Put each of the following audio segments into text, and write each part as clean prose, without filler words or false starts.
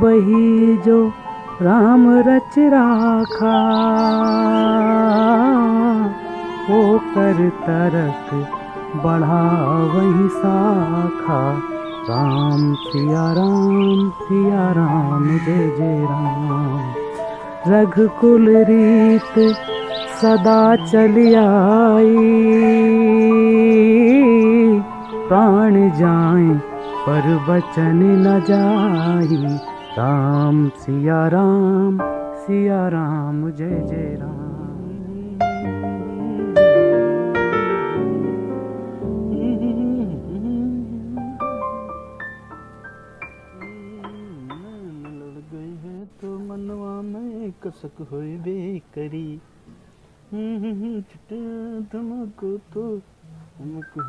वही जो राम रच राखा, वो कर तरक बढ़ा वही शाखा। राम सिया राम जय जय राम। रघुकुल रीत सदा चली आई, प्राण जाए पर वचन न जाई। राम सिया राम जय जय राम। लड़ गए हैं तो मनवा में कसक होए बेकरी। तुमको तो हमको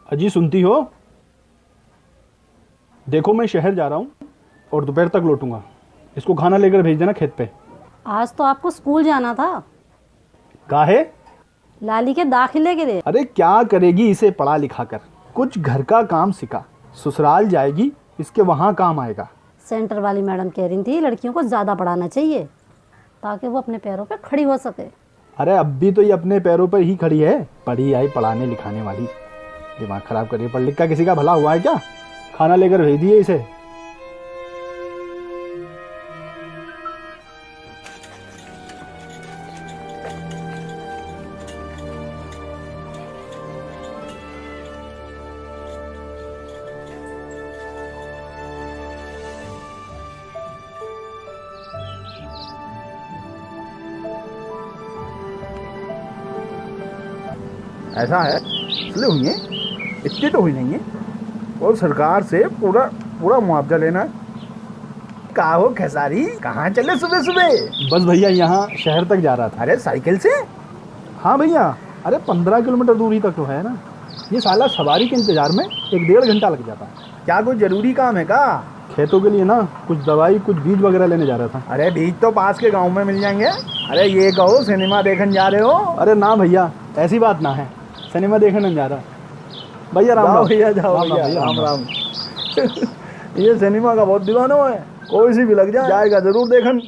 अजी सुनती हो? देखो मैं शहर जा रहा हूँ और दोपहर तक लौटूंगा। इसको खाना लेकर भेज देना खेत पे। आज तो आपको स्कूल जाना था। काहे? लाली के दाखिले के लिए। अरे क्या करेगी इसे पढ़ा लिखा कर, कुछ घर का काम सिखा। ससुराल जाएगी, इसके वहाँ काम आएगा। सेंटर वाली मैडम कह रही थी लड़कियों को ज़्यादा पढ़ाना चाहिए ताकि वो अपने पैरों पे खड़ी हो सके। अरे अब भी तो ये अपने पैरों पर ही खड़ी है। पढ़ी आई पढ़ाने लिखाने वाली, दिमाग खराब करिए। पढ़ लिख का किसी का भला हुआ है क्या? खाना लेकर भेज दिए इसे। ऐसा है, इसलिए हुई है, इतनी तो हुई नहीं है। और सरकार से पूरा पूरा मुआवजा लेना है। का हो खेसारी, कहाँ चले सुबह सुबह? बस भैया यहाँ शहर तक जा रहा था। अरे साइकिल से? हाँ भैया, अरे 15 किलोमीटर दूरी तक तो है ना। ये साला सवारी के इंतजार में 1-1.5 घंटा लग जाता है। क्या कोई जरूरी काम है का? खेतों के लिए ना, कुछ दवाई कुछ बीज वगैरह लेने जा रहा था। अरे बीज तो पास के गांव में मिल जाएंगे। अरे ये कहो सिनेमा देखने जा रहे हो? अरे ना भैया, ऐसी बात ना है, सिनेमा देखने जा रहा। भैया राम राम। भैया जाओ भैया, राम राम। ये सिनेमा का बहुत दीवाना है, कोई सी भी लग जाएगा जरूर देखन।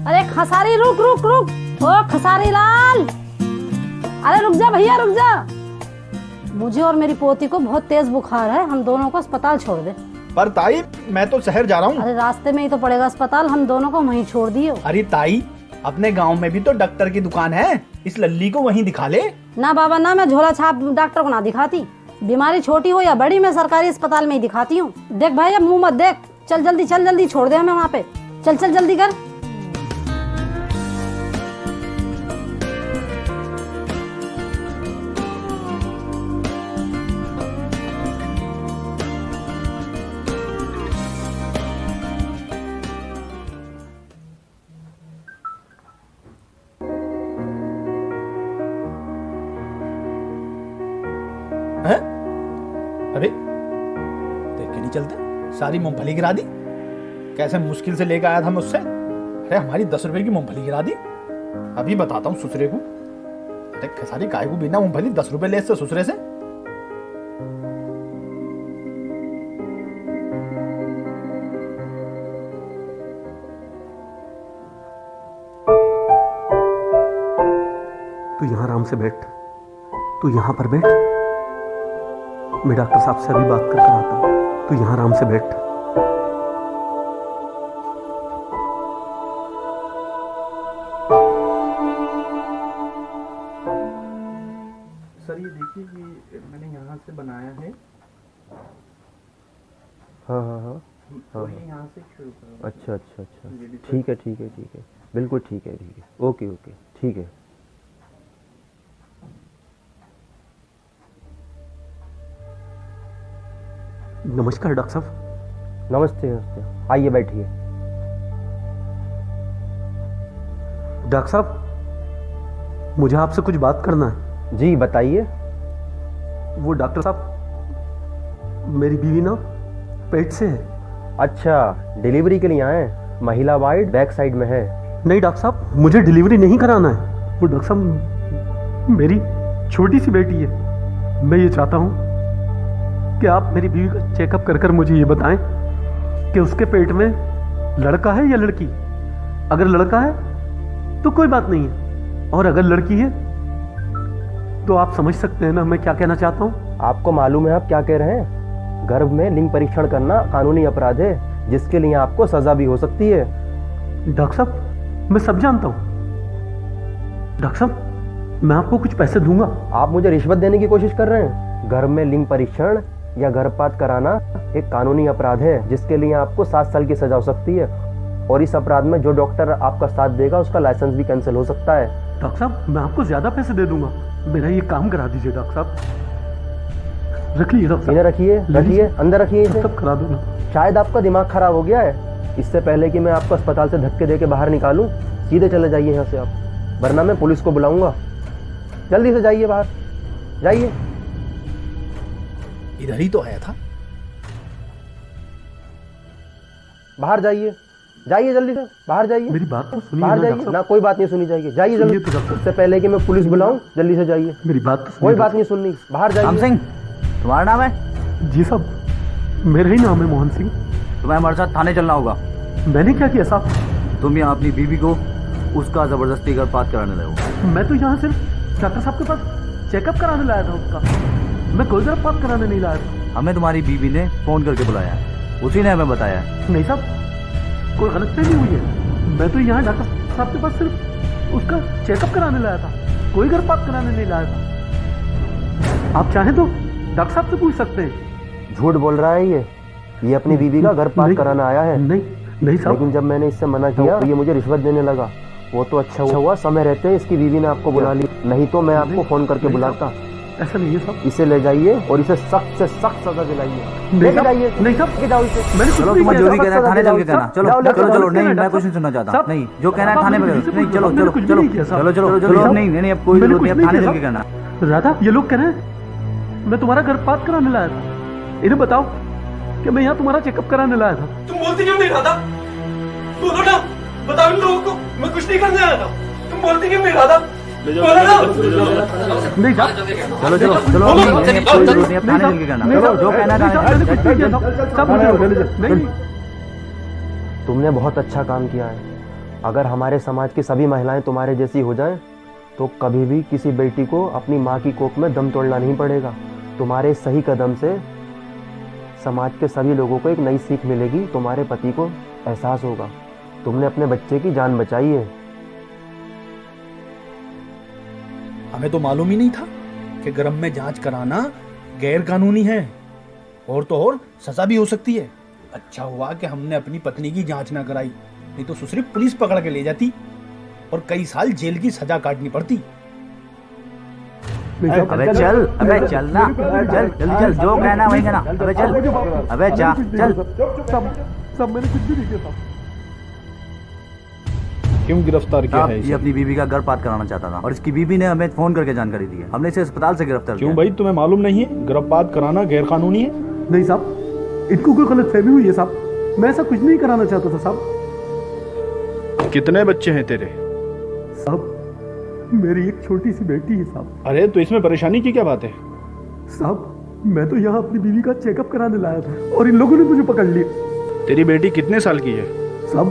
अरे खसारी रुक रुक रुक, ओ खसारी लाल, अरे रुक जा भैया रुक जा। मुझे और मेरी पोती को बहुत तेज बुखार है, हम दोनों को अस्पताल छोड़ दे। पर ताई मैं तो शहर जा रहा हूँ। अरे रास्ते में ही तो पड़ेगा अस्पताल, हम दोनों को वहीं छोड़ दियो। अरे ताई, अपने गांव में भी तो डॉक्टर की दुकान है, इस लल्ली को वहीं दिखा ले। ना बाबा ना, मैं झोला छाप डॉक्टर को ना दिखाती। बीमारी छोटी हो या बड़ी, मैं सरकारी अस्पताल में ही दिखाती हूँ। देख भाई अब मुँह मत देख, चल जल्दी छोड़ दे हमें वहाँ पे। चल जल्दी कर। है? अरे देख के नहीं चलते, सारी मूंगफली गिरा दी। कैसे मुश्किल से लेकर आया था मुझसे। अरे हमारी 10 रुपए की मूंगफली गिरा दी। अभी बताता हूँ ससुरे को। अरे खेसारी काय को बिना मूंगफली 10 रुपए ले ससुरे से। तू यहाँ आराम से बैठ, तू यहाँ पर बैठ। मैं डॉक्टर साहब से अभी बात कर आता हूँ। तू यहाँ आराम से बैठ। सर ये देखिए कि मैंने यहाँ से बनाया है। हाँ हाँ हाँ तो ये यहाँ से शुरू करो। अच्छा, ठीक है, बिल्कुल ठीक है, ओके ठीक है। नमस्कार डॉक्टर साहब। नमस्ते नमस्ते, आइए बैठिए। डॉक्टर साहब, मुझे आपसे कुछ बात करना है। जी बताइए। वो डॉक्टर साहब, मेरी बीवी ना पेट से है। अच्छा, डिलीवरी के लिए आए हैं? महिला वार्ड बैक साइड में है। नहीं डॉक्टर साहब, मुझे डिलीवरी नहीं कराना है। वो डॉक्टर साहब, मेरी छोटी सी बेटी है। मैं ये चाहता हूँ कि आप मेरी बीवी का चेकअप कर कर मुझे ये बताएं कि उसके पेट में लड़का है या लड़की। अगर लड़का है तो कोई बात नहीं है, और अगर लड़की है तो आप समझ सकते हैं ना मैं क्या कहना चाहता हूँ। आपको मालूम है आप क्या कह रहे हैं? गर्भ में लिंग परीक्षण करना कानूनी अपराध है, जिसके लिए आपको सजा भी हो सकती है। डॉक्टर साहब, मैं सब जानता हूँ। डॉक्टर साहब, मैं आपको कुछ पैसे दूंगा। आप मुझे रिश्वत देने की कोशिश कर रहे हैं? गर्भ में लिंग परीक्षण या गर्भपात कराना एक कानूनी अपराध है, जिसके लिए आपको 7 साल की सजा हो सकती है, और इस अपराध में जो डॉक्टर आपका साथ देगा उसका लाइसेंस भी कैंसिल हो सकता है। डॉक्टर साहब, मैं आपको ज्यादा पैसे दे दूंगा, मेरा ये काम करा दीजिए। डॉक्टर साहब, रख लीजिए। डॉक्टर इन्हें रखिए, रखिए, अंदर रखिए इसे। सब करा दो ना। शायद आपका दिमाग खराब हो गया है। इससे पहले कि मैं आपको अस्पताल से धक्के दे के बाहर निकालूं, सीधे चले जाइए यहाँ से आप, वरना मैं पुलिस को बुलाऊंगा। जल्दी से जाइए बाहर, जाइए। इधर ही तो आया था। बाहर जाइए, जाइए जल्दी से, बाहर जाइए। मेरी बात तो सुनिए बाहर ना, जाइए डॉक्टर ना, कोई बात नहीं सुनी जाएगी। जाइए जल्दी, सुनिए तो डॉक्टर। उससे पहले कि मैं पुलिस बुलाऊं, जल्दी से जाइए। मेरी बात तो सुनिए। कोई बात नहीं सुननी, बाहर राम जाइए। सिंह, तुम्हारा नाम है? जी साहब, मेरा ही नाम है मोहन सिंह। तुम्हें हमारे साथ थाने चलना होगा। मैंने क्या किया साहब? तुम यहाँ अपनी बीवी को उसका जबरदस्ती गर्भपात कराने लगे हो। मैं तो यहाँ सिर्फ डॉक्टर साहब के पास चेकअप कराने लाया था उसका, मैं कोई गर्भपात कराने नहीं लाया था। हमें तुम्हारी बीवी ने फोन करके बुलाया है, उसी ने हमें बताया है। नहीं साहब, कोई गलतफहमी हुई है। मैं तो यहाँ डॉक्टर साहब के पास सिर्फ उसका चेकअप कराने लाया था, कोई गर्भपात कराने नहीं लाया था। आप चाहें तो डॉक्टर साहब से पूछ सकते हैं। झूठ बोल रहा है ये अपनी बीवी का गर्भपात कराना आया है। नहीं नहीं साहब, लेकिन जब मैंने इससे मना किया तो ये मुझे रिश्वत देने लगा। वो तो अच्छा हुआ समय रहते इसकी बीवी ने आपको बुला ली, नहीं तो मैं आपको फोन करके बुलाता। ऐसा नहीं है साहब। इसे ले जाइए और इसे सख्त से सख्त सजा दिलाइए। नहीं लेके जाइए, नहीं साहब, लेके जाओ इसे। मैंने कुछ चलो नहीं तुम किया जो भी साहब। कहना है थाने चल के कहना। चलो जाओ, चलो जाओ, चलो, जाओ, नहीं जाओ, मैं कुछ नहीं सुनना चाहता। साहब, नहीं, जो कहना है साहब, थाने में मैंने करो। कुछ नहीं, चलो मैंने चलो कुछ चलो नहीं किया साहब। चलो चलो नहीं, चलो, साहब, नहीं नहीं, अब कोई मैंने जरूरत नहीं, कुछ अब थाने नहीं चल के किया कहना। राधा, ये लोग कह रहे हैं मैं तुम्हारा गर्भपात कराने लाया था। इन्हें बताओ कि मैं यहाँ तुम्हारा चेकअप कराने लाया था। तुम बोलती क्यों नहीं राधा? बोलो ना, बताओ इन लोगों को, मैं कुछ नहीं करने आया था। तुम बोलती क्यों नहीं राधा? बोलो ना। नहीं साहब, चलो चलो चलो, नहीं नहीं, कोई जरूरत नहीं, अब थाने चल के कहना। चलो जो कहना है मैंने कुछ नहीं किया थाने। साहब। साहब, मुझे नहीं। तुमने बहुत अच्छा काम किया है। अगर हमारे समाज की सभी महिलाएं तुम्हारे जैसी हो जाएं, तो कभी भी किसी बेटी को अपनी माँ की कोख में दम तोड़ना नहीं पड़ेगा। तुम्हारे सही कदम से समाज के सभी लोगों को एक नई सीख मिलेगी। तुम्हारे पति को एहसास होगा तुमने अपने बच्चे की जान बचाई है। हमें तो मालूम ही नहीं था कि गर्भ में जांच कराना गैर कानूनी है, और तो और सजा भी हो सकती है। अच्छा हुआ कि हमने अपनी पत्नी की जांच ना कराई, नहीं तो सुसरी पुलिस पकड़ के ले जाती और कई साल जेल की सजा काटनी पड़ती। अबे चल, अबे चल ना, चल जल्दी चल, जो कहना वही कहना। अबे चल, अबे जा चल। सब मैंने कुछ भी नहीं किया था। क्यों गिरफ्तार किया साहब, है ये इसे? अपनी बीवी का गर्भपात कराना चाहता था और इसकी बीवी ने हमें फोन करके जानकारी दी है। हमने इसे अस्पताल से गिरफ्तार क्यों किया। भाई, तुम्हें मालूम नहीं है गर्भपात कराना गैर कानूनी है? नहीं साहब, इनको कोई गलतफहमी हुई है साहब। मैं ऐसा कुछ नहीं कराना चाहता था साहब। कितने बच्चे हैं तेरे? साहब, मेरी एक छोटी सी बेटी है साहब। अरे तो इसमें परेशानी की क्या बात है? साहब, मैं तो यहाँ अपनी बीवी का चेकअप कराने लाया था और इन लोगों ने मुझे पकड़ लिया। तेरी बेटी कितने साल की है? साहब,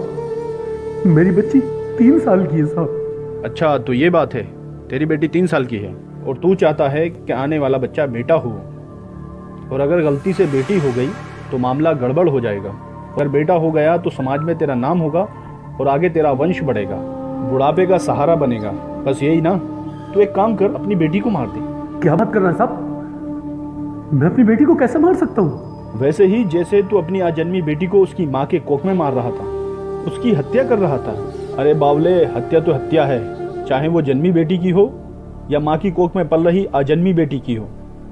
मेरी बच्ची 3 साल की है साहब। अच्छा, तो ये बात है, तेरी बेटी 3 साल की है और तू चाहता है कि आने वाला बच्चा बेटा हो, और अगर गलती से बेटी हो गई तो मामला गड़बड़ हो जाएगा। अगर बेटा हो गया तो समाज में तेरा नाम होगा और आगे तेरा वंश बढ़ेगा, बुढ़ापे का सहारा बनेगा। बस यही ना? तू एक काम कर, अपनी बेटी को मार दे। क्या बात कर रहा है साहब? मैं अपनी बेटी को कैसे मार सकता हूँ? वैसे ही जैसे तू अपनी आजन्मी बेटी को उसकी माँ के कोख में मार रहा था, उसकी हत्या कर रहा था। अरे बावले, हत्या तो हत्या है, चाहे वो जन्मी बेटी की हो या माँ की कोख में पल रही आजन्मी बेटी की हो।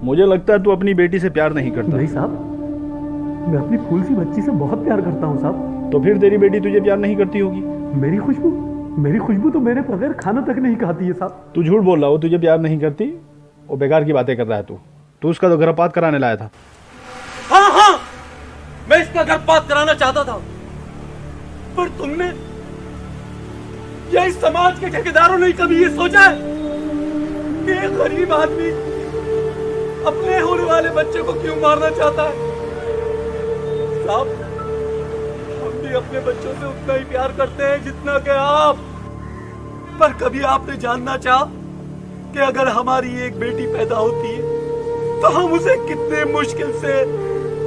मुझे लगता है तू अपनी बेटी से प्यार नहीं करता। नहीं साहब, मैं अपनी फूल सी बच्ची से बहुत प्यार करता हूँ साहब। तो फिर तेरी बेटी तुझे प्यार नहीं करती होगी। मेरी खुशबू तो मेरे बगैर खाना तक नहीं खाती है साहब। तू झूठ बोल रहा हो, तुझे प्यार नहीं करती, वो बेकार की बातें कर रहा है तू उसका तो गर्भपात कराने लाया था। हाँ हाँ, मैं इसका गर्भपात कराना चाहता था, पर तुमने या इस समाज के ठेकेदारों ने कभी ये सोचा है कि एक गरीब आदमी अपने होने वाले बच्चे को क्यों मारना चाहता है? साहब, हम भी अपने बच्चों से उतना ही प्यार करते हैं जितना कि आप, पर कभी आपने जानना चाहा कि अगर हमारी एक बेटी पैदा होती है तो हम उसे कितने मुश्किल से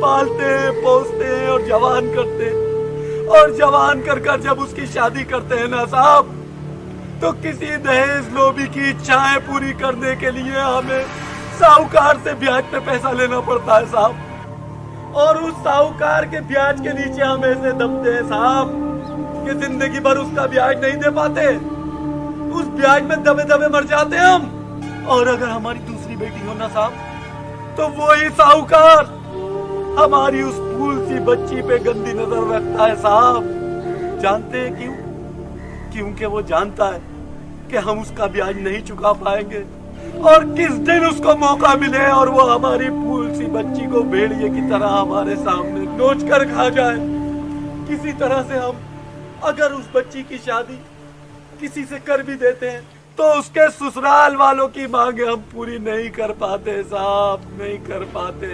पालते हैं, पोसते हैं और जवान करते हैं, और जवान कर कर जब उसकी शादी करते हैं ना साहब, तो किसी दहेज लोभी की इच्छाएं पूरी करने के लिए हमें साहूकार से ब्याज पे पैसा लेना पड़ता है साहब, और उस साहूकार के ब्याज के नीचे हम ऐसे दबते हैं साहब कि जिंदगी भर उसका ब्याज नहीं दे पाते, उस ब्याज में दबे दबे मर जाते हैं हम। और अगर हमारी दूसरी बेटी हो ना साहब, तो वो ही साहूकार हमारी उस फूल सी बच्ची पे गंदी नजर रखता है साहब। जानते हैं क्यों? क्योंकि वो जानता है कि हम उसका ब्याज नहीं चुका पाएंगे, और किस दिन उसको मौका मिले और वो हमारी फूल सी बच्ची को भेड़िए की तरह हमारे सामने नोच कर खा जाए, किसी तरह से हम अगर उस बच्ची की शादी किसी से कर भी देते हैं तो उसके ससुराल वालों की मांगे हम पूरी नहीं कर पाते साहब, नहीं कर पाते,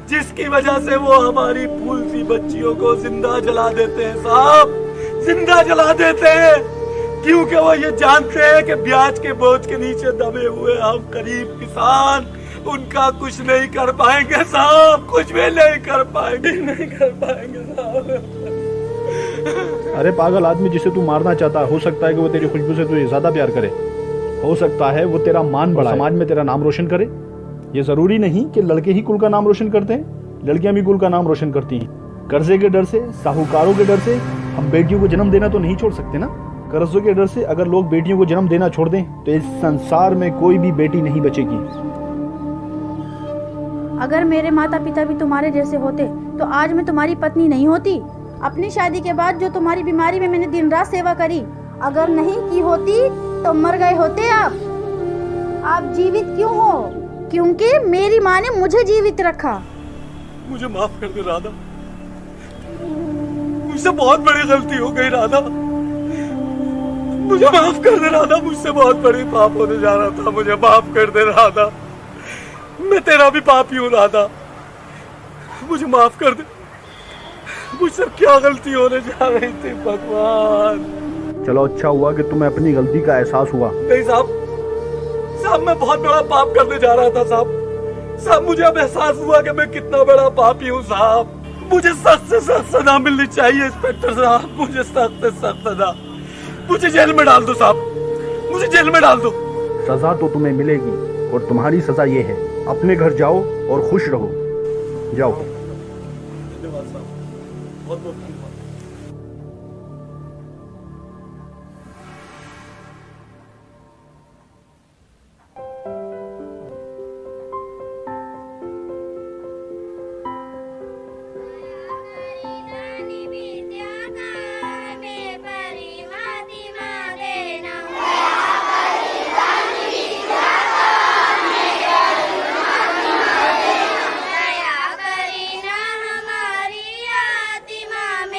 जिसकी वजह से वो हमारी फूल सी बच्चियों को जिंदा जला देते हैं साहब, जिंदा जला देते हैं, क्योंकि वो ये जानते हैं कि ब्याज के बोझ के नीचे दबे हुए हम गरीब किसान उनका कुछ नहीं कर पाएंगे साहब, कुछ भी नहीं कर पाएंगे, नहीं कर पाएंगे साहब। अरे पागल आदमी, जिसे तू मारना चाहता है, हो सकता है कि वो तेरी खुशबू से तुझे ज्यादा प्यार करे, हो सकता है वो तेरा मान बढ़ाए, समाज में तेरा नाम रोशन करे। ये जरूरी नहीं कि लड़के ही कुल का नाम रोशन करते हैं, लड़कियां भी कुल का नाम रोशन करती हैं। कर्जे के डर से, साहूकारों के डर से हम बेटियों को जन्म देना तो नहीं छोड़ सकते ना। कर्जों के डर से अगर लोग बेटियों को जन्म देना छोड़ दें तो इस संसार में कोई भी बेटी नहीं बचेगी। अगर मेरे माता पिता भी तुम्हारे जैसे होते तो आज मैं तुम्हारी पत्नी नहीं होती। अपनी शादी के बाद जो तुम्हारी बीमारी में मैंने दिन रात सेवा करी, अगर नहीं की होती तो मर गए होते आप जीवित क्यों हो? क्योंकि मेरी माँ ने मुझे जीवित रखा। मुझे माफ कर दे राधा, मुझसे बहुत बड़ी गलती हो गई राधा, मुझे माफ कर दे राधा, मुझसे बहुत बड़ी पाप होने जा रहा था, मुझे माफ कर दे राधा, मैं तेरा भी पापी हूँ राधा, मुझे माफ कर दे, मुझसे क्या गलती होने जा रही थी भगवान। चलो अच्छा हुआ कि तुम्हें अपनी गलती का एहसास हुआ। नहीं साहब, मैं बहुत बड़ा पाप करने जा रहा था साहब, मुझे अब एहसास हुआ कि मैं कितना बड़ा पापी हूँ साहब, मुझे सख्त से सख्त सजा मिलनी चाहिए इंस्पेक्टर साहब, मुझे सख्त से सख्त सजा, मुझे जेल में डाल दो साहब, मुझे जेल में डाल दो। सजा तो तुम्हें मिलेगी और तुम्हारी सजा ये है, अपने घर जाओ और खुश रहो, जाओ। धन्यवाद साहब, बहुत बहुत धन्यवाद। हमारी आत्मा में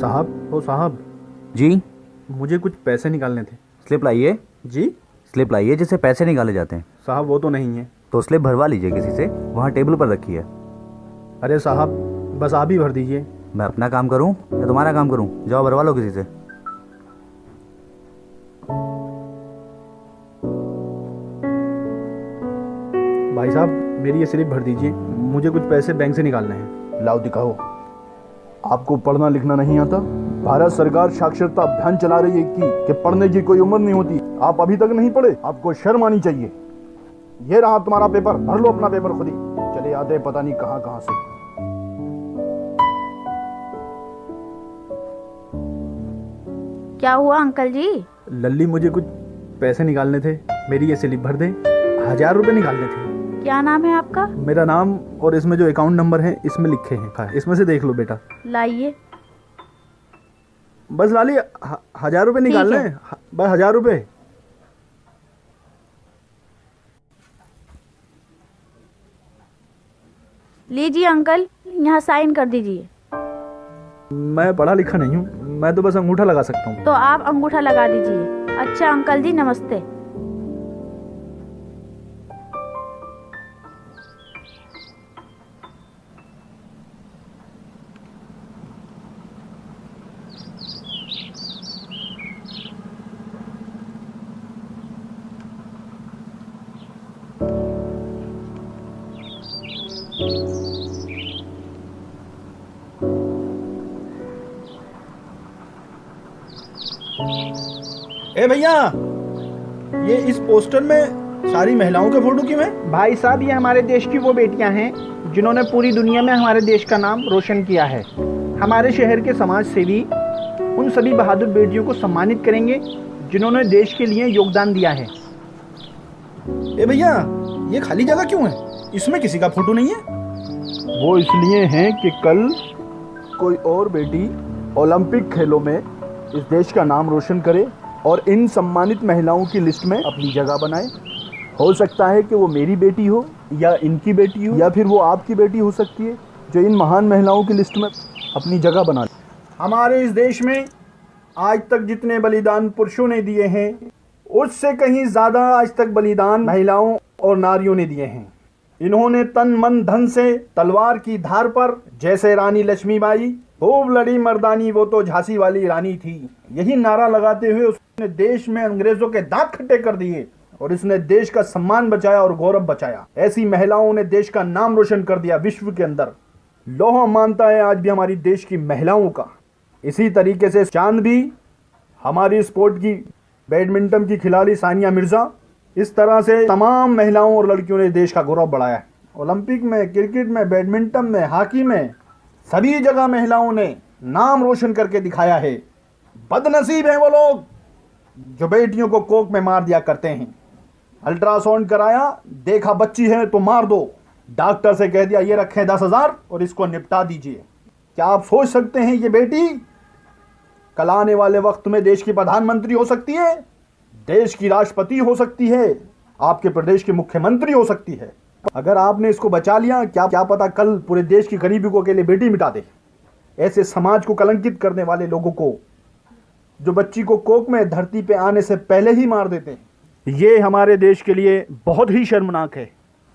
साहब, ओ साहब, जी, मुझे कुछ पैसे निकालने थे। स्लिप लाइए। जी स्लिप लाइए जिससे पैसे निकाले जाते हैं। साहब, वो तो नहीं है। तो स्लिप भरवा लीजिए किसी से, वहाँ टेबल पर रखी है। अरे साहब, बस आप ही भर दीजिए। मैं अपना काम करूँ या तुम्हारा काम करूँ? जाओ भरवा लो किसी से। भाई साहब, मेरी ये स्लिप भर दीजिए, मुझे कुछ पैसे बैंक से निकालने हैं। लाओ दिखाओ। आपको पढ़ना लिखना नहीं आता? भारत सरकार साक्षरता अभियान चला रही है कि पढ़ने की कोई उम्र नहीं होती। आप अभी तक नहीं पढ़े? आपको शर्म आनी चाहिए। ये रहा तुम्हारा पेपर, भर लो अपना पेपर खुद ही। चले आते पता नहीं कहां कहां से। क्या हुआ अंकल जी? लल्ली, मुझे कुछ पैसे निकालने थे, मेरी ये स्लिप भर दे। 1000 रुपए निकालने थे। क्या नाम है आपका? मेरा नाम और इसमें जो अकाउंट नंबर है इसमें लिखे हैं, इसमें से देख लो बेटा। लाइए। बस लाली, 1000 रुपए निकालने हैं, बस 1000 रुपए। लीजिए अंकल, यहाँ साइन कर दीजिए। मैं पढ़ा लिखा नहीं हूँ, मैं तो बस अंगूठा लगा सकता हूँ। तो आप अंगूठा लगा दीजिए। अच्छा अंकल जी, नमस्ते। ए भैया, ये इस पोस्टर में सारी महिलाओं के फोटो क्यों है? भाई साहब, ये हमारे देश की वो बेटियां हैं जिन्होंने पूरी दुनिया में हमारे देश का नाम रोशन किया है। हमारे शहर के समाज सेवी उन सभी बहादुर बेटियों को सम्मानित करेंगे जिन्होंने देश के लिए योगदान दिया है। ए भैया, ये खाली जगह क्यों है? इसमें किसी का फोटो नहीं है। वो इसलिए है कि कल कोई और बेटी ओलंपिक खेलों में इस देश का नाम रोशन करे और इन सम्मानित महिलाओं की लिस्ट में अपनी जगह बनाए। हो सकता है कि वो मेरी बेटी हो या इनकी बेटी हो या फिर वो आपकी बेटी हो सकती है जो इन महान महिलाओं की लिस्ट में अपनी जगह बना ले। हमारे इस देश में आज तक जितने बलिदान पुरुषों ने दिए हैं उससे कहीं ज्यादा आज तक बलिदान महिलाओं और नारियों ने दिए हैं। इन्होंने तन मन धन से तलवार की धार पर, जैसे रानी लक्ष्मीबाई, खूब लड़ी मर्दानी वो तो झांसी वाली रानी थी, यही नारा लगाते हुए उसने देश में अंग्रेजों के दांत खट्टे कर दिए और इसने देश का सम्मान बचाया और गौरव बचाया। ऐसी महिलाओं ने देश का नाम रोशन कर दिया विश्व के अंदर। लोहा मानता है आज भी हमारी देश की महिलाओं का। इसी तरीके से चांद भी हमारी स्पोर्ट की बैडमिंटन की खिलाड़ी सानिया मिर्जा, इस तरह से तमाम महिलाओं और लड़कियों ने देश का गौरव बढ़ाया है। ओलंपिक में, क्रिकेट में, बैडमिंटन में, हॉकी में, सभी जगह महिलाओं ने नाम रोशन करके दिखाया है। बदनसीब हैं वो लोग जो बेटियों को कोख में मार दिया करते हैं। अल्ट्रासाउंड कराया, देखा बच्ची है तो मार दो, डॉक्टर से कह दिया ये रखें 10,000 और इसको निपटा दीजिए। क्या आप सोच सकते हैं ये बेटी कल आने वाले वक्त में देश की प्रधानमंत्री हो सकती है, देश की राष्ट्रपति हो सकती है, आपके प्रदेश की मुख्यमंत्री हो सकती है। अगर आपने इसको बचा लिया, क्या पता कल पूरे देश की गरीबों के लिए बेटी मिटा दे। ऐसे समाज को कलंकित करने वाले लोगों को जो बच्ची को कोख में धरती पे आने से पहले ही मार देते हैं, ये हमारे देश के लिए बहुत ही शर्मनाक है।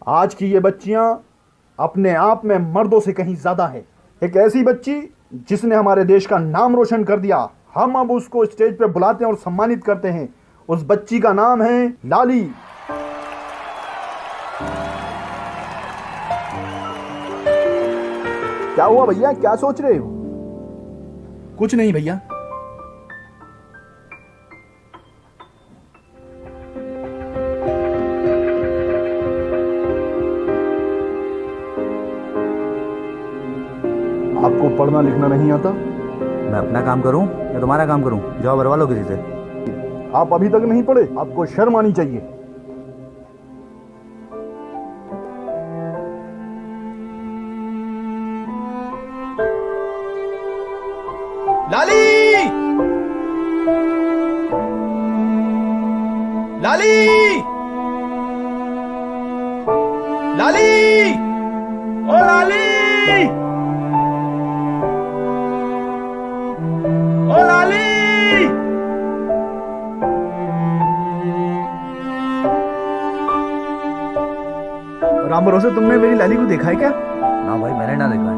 आज की ये बच्चियां अपने आप में मर्दों से कहीं ज्यादा है। एक ऐसी बच्ची जिसने हमारे देश का नाम रोशन कर दिया, हम अब उसको स्टेज पे बुलाते हैं और सम्मानित करते हैं। उस बच्ची का नाम है लाली। क्या हुआ भैया, क्या सोच रहे हो? कुछ नहीं भैया। आपको पढ़ना लिखना नहीं आता? मैं अपना काम करूं या तुम्हारा काम करूं? जाओ भरवा लो किसी से। आप अभी तक नहीं पढ़े? आपको शर्म आनी चाहिए। लाली, लाली, लाली, ओ लाली। राम भरोसे तुमने मेरी लाली को देखा है क्या? ना भाई, मैंने ना देखा है।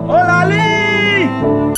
ओ लाली!